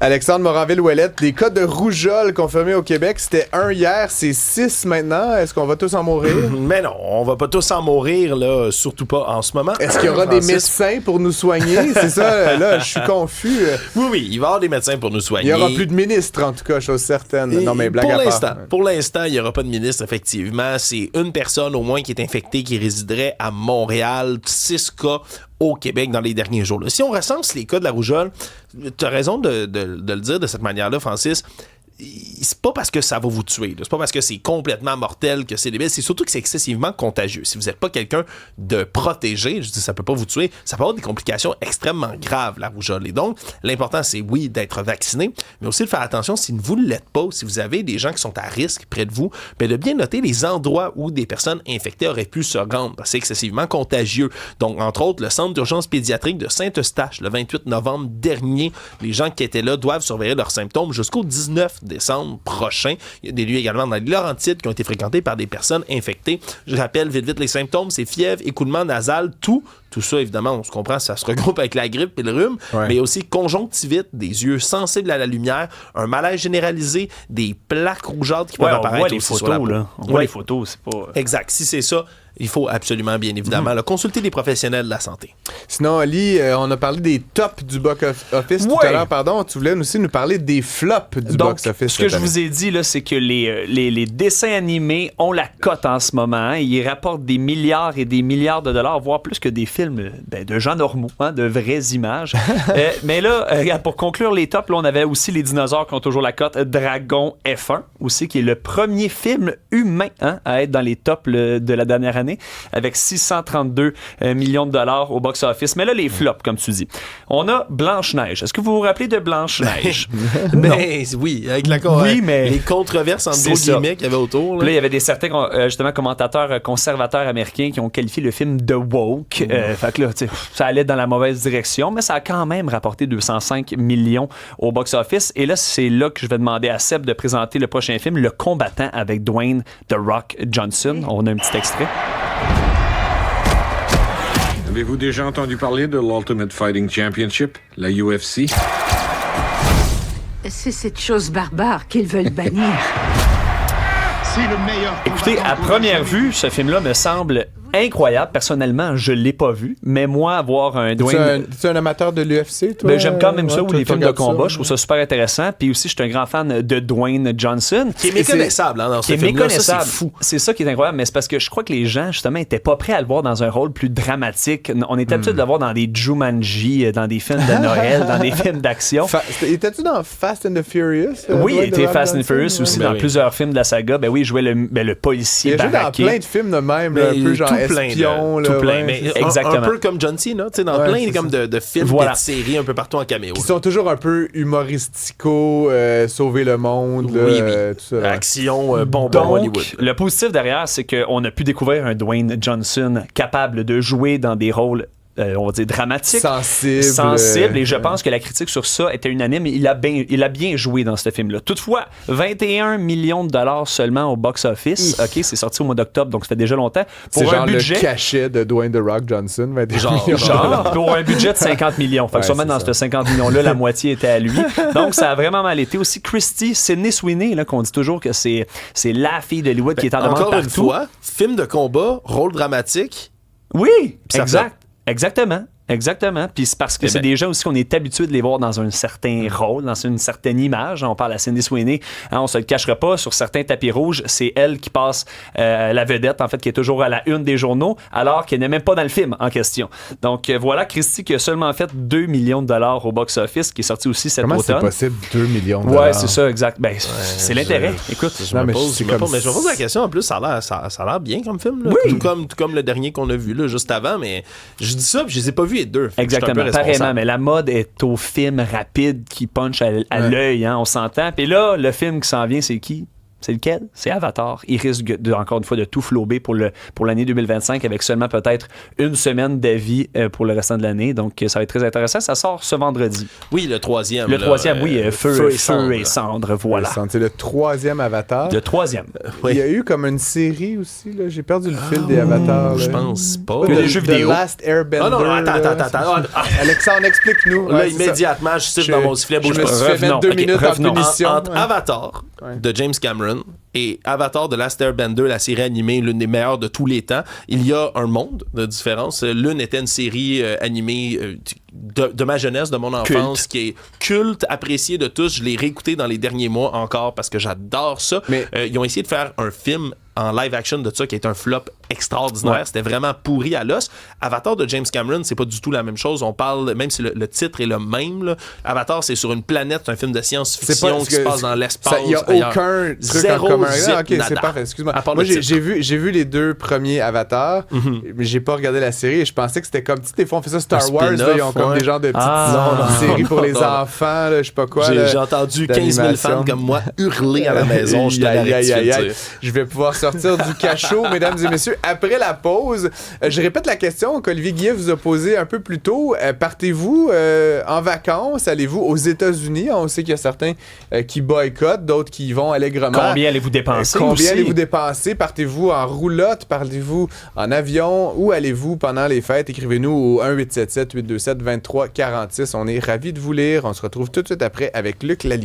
Alexandre Moranville-Ouellette, des cas de rougeole confirmés au Québec. C'était 1 hier, c'est 6 maintenant. Est-ce qu'on va tous en mourir? Mais non, on va pas tous en mourir, là, surtout pas en ce moment. Est-ce qu'il y aura des médecins pour nous soigner? C'est ça, là, je suis confus. Oui, il va y avoir des médecins pour nous soigner. Il n'y aura plus de ministre, en tout cas, chose certaine. Non, mais blague à part. Pour l'instant, il n'y aura pas de ministre, effectivement. C'est une personne, au moins, qui est infectée, qui résiderait à Montréal. 6 cas au Québec dans les derniers jours. Là. Si on recense les cas de la rougeole, tu as raison de le dire de cette manière-là, Francis. C'est pas parce que ça va vous tuer, là. C'est pas parce que c'est complètement mortel que c'est débile, c'est surtout que c'est excessivement contagieux. Si vous n'êtes pas quelqu'un de protégé, je dis ça peut pas vous tuer, ça peut avoir des complications extrêmement graves, la rougeole. Et donc, l'important, c'est oui, d'être vacciné, mais aussi de faire attention si vous ne l'êtes pas, si vous avez des gens qui sont à risque près de vous, mais de bien noter les endroits où des personnes infectées auraient pu se rendre. C'est excessivement contagieux. Donc, entre autres, le centre d'urgence pédiatrique de Saint-Eustache, le 28 novembre dernier, les gens qui étaient là doivent surveiller leurs symptômes jusqu'au 19 décembre prochain. Il y a des lieux également dans les Laurentides qui ont été fréquentés par des personnes infectées. Je rappelle vite les symptômes, c'est fièvre, écoulement nasal, tout ça, évidemment, on se comprend, ça se regroupe avec la grippe et le rhume, mais aussi conjonctivite, des yeux sensibles à la lumière, un malaise généralisé, des plaques rougeâtres qui peuvent apparaître. On voit les photos, là. On voit les photos, c'est pas... Exact. Si c'est ça, il faut absolument, bien évidemment, consulter des professionnels de la santé. Sinon, Ali, on a parlé des tops du box-office tout à l'heure. Pardon, tu voulais aussi nous parler des flops du box-office. Ce que je vous ai dit, là, c'est que les dessins animés ont la cote en ce moment. Hein. Ils rapportent des milliards et des milliards de dollars, voire plus que des films de gens normaux, hein, de vraies images. Mais là, pour conclure les tops, là, on avait aussi les dinosaures qui ont toujours la cote. Dragon F1, aussi, qui est le premier film humain à être dans les tops de la dernière année, avec 632 millions de dollars au box-office. Mais là, les flops, comme tu dis. On a Blanche-Neige. Est-ce que vous vous rappelez de Blanche-Neige? Mais oui, avec les controverses entre gros guillemets qu'il y avait autour. Là, il y avait certains justement commentateurs conservateurs américains qui ont qualifié le film de woke. Fait que là, ça allait dans la mauvaise direction, mais ça a quand même rapporté 205 millions au box-office. Et là, c'est là que je vais demander à Seb de présenter le prochain film, Le Combattant, avec Dwayne The Rock Johnson. On a un petit extrait. Avez-vous déjà entendu parler de l'Ultimate Fighting Championship, la UFC? C'est cette chose barbare qu'ils veulent bannir. C'est le meilleur. Écoutez, à première vue, ce film-là me semble incroyable. Personnellement, je l'ai pas vu, mais moi, avoir un Dwayne... Tu es un amateur de l'UFC, toi? Ben, j'aime quand même ça, ou les films de combat. Je trouve ça super intéressant. Puis aussi, je suis un grand fan de Dwayne Johnson. Qui est méconnaissable dans ce film-là. Ça, c'est fou. C'est ça qui est incroyable, mais c'est parce que je crois que les gens, justement, étaient pas prêts à le voir dans un rôle plus dramatique. On était habitué de le voir dans des Jumanji, dans des films de Noël, dans des films d'action. Étais-tu dans Fast and the Furious? Oui, il était Fast and the Furious aussi dans plusieurs films de la saga. Ben oui, il jouait le policier baraqué. Il a joué dans plein de films de même, un peu genre espion. Tout plein, mais exactement. Un peu comme John Cena, tu sais, dans plein comme de films, de séries un peu partout en caméo. Qui sont toujours un peu humoristico, sauver le monde, oui. tout ça. Action, bonbon Hollywood. Le positif derrière, c'est qu'on a pu découvrir un Dwayne Johnson capable de jouer dans des rôles on va dire dramatique, sensible, et je pense que la critique sur ça était unanime. Il a bien joué dans ce film-là. Toutefois, 21 millions de dollars seulement au box-office. OK, c'est sorti au mois d'octobre, donc ça fait déjà longtemps. Pour un budget, le cachet de Dwayne The Rock Johnson, 21 millions. Genre, pour un budget de 50 millions. Fait que sûrement dans ce 50 millions-là, la moitié était à lui. Donc, ça a vraiment mal été. Aussi, Sydney Sweeney, là, qu'on dit toujours que c'est la fille d'Hollywood qui est en demande partout. Encore une fois, film de combat, rôle dramatique. Oui, exact. Exactement. Puis c'est parce que c'est des gens aussi qu'on est habitué de les voir dans un certain rôle, dans une certaine image. On parle à Sydney Sweeney. On se le cachera pas, sur certains tapis rouges, c'est elle qui passe la vedette, en fait, qui est toujours à la une des journaux, alors qu'elle n'est même pas dans le film en question. Donc voilà, Christy qui a seulement fait 2 millions de dollars au box-office, qui est sorti aussi cet automne. Comment c'est possible, 2 millions de dollars? Ouais, c'est ça, exact. Ben, c'est l'intérêt. Écoute, je me pose la question. En plus, ça a l'air bien comme film. Là. Oui. Tout comme le dernier qu'on a vu là, juste avant, mais je dis ça, puis je les ai pas vus les deux. Exactement, pareillement, mais la mode est au film rapide qui punch à l'œil, hein, on s'entend. Puis là, le film qui s'en vient, c'est qui? C'est lequel? C'est Avatar. Il risque encore une fois de tout flober pour l'année 2025 avec seulement peut-être une semaine d'avis pour le restant de l'année. Donc, ça va être très intéressant. Ça sort ce vendredi. Oui, le troisième. Le troisième, oui, Feu et Cendre, voilà. C'est le troisième Avatar. Le troisième. Il y a eu comme une série aussi, là. J'ai perdu le fil des Avatars. Je pense pas. Que les jeux vidéo. The Last Airbender. Non, attends. Alexandre, explique-nous. Là, Ouais, immédiatement, je cite dans mon sifflet, je bouge me pas. suis fait mettre 2 minutes en punition. Entre Avatar de James Cameron et Avatar de Last Airbender, la série animée, l'une des meilleures de tous les temps, il y a un monde de différence. L'une était une série animée de ma jeunesse, de mon enfance, qui est culte, appréciée de tous. Je l'ai réécouté dans les derniers mois encore parce que j'adore ça. Mais ils ont essayé de faire un film en live action de ça qui est un flop extraordinaire. C'était vraiment pourri à l'os. Avatar de James Cameron, c'est pas du tout la même chose. On parle, même si le titre est le même, là, Avatar, c'est sur une planète, c'est un film de science-fiction qui se passe dans l'espace. Il n'y a aucun truc en commun. Ok, c'est parfait, excuse-moi. Moi, j'ai vu les 2 premiers Avatars, mais j'ai pas regardé la série et je pensais que c'était comme, tu sais, des fois on fait ça Star Wars, là, ils ont comme des genres de petites séries pour les enfants, là, je sais pas quoi. J'ai entendu 15 000 fans comme moi hurler à la maison. Je vais pouvoir sortir du cachot, mesdames et messieurs, après la pause. Je répète la question qu'Olivier Guillet vous a posée un peu plus tôt. Partez-vous en vacances? Allez-vous aux États-Unis? On sait qu'il y a certains qui boycottent, d'autres qui y vont allègrement. Combien allez-vous dépenser Combien allez-vous dépenser? Partez-vous en roulotte? Partez-vous en avion? Où allez-vous pendant les fêtes? Écrivez-nous au 1-877-827-2346. On est ravis de vous lire. On se retrouve tout de suite après avec Luc Laliberté.